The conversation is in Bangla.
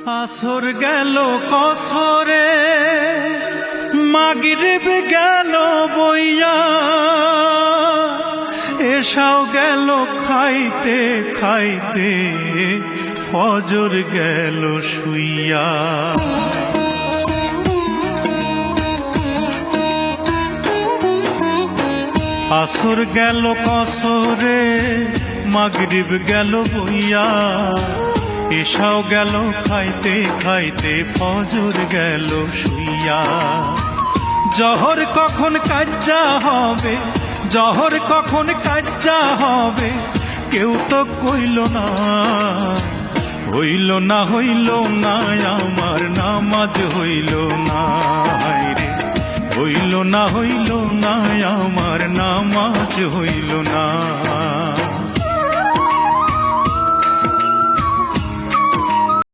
আসর গেল কসরে, মাগরিব গেল বইয়া, এসাও গেল খাইতে খাইতে, ফজর গেল শুইয়া। আসর গেল কসরে, মাগরিব গেল বইয়া, এসাও গেল খাইতে খাইতে, ফজর গেল শুইয়া। জহর কখন কাজ্জা হবে, জহর কখন কাজ্জা হবে, কেউ তো কইল না। হইল না হইল না আমার নামাজ হইল না রে, হইল না হইল না আমার নামাজ হইল না।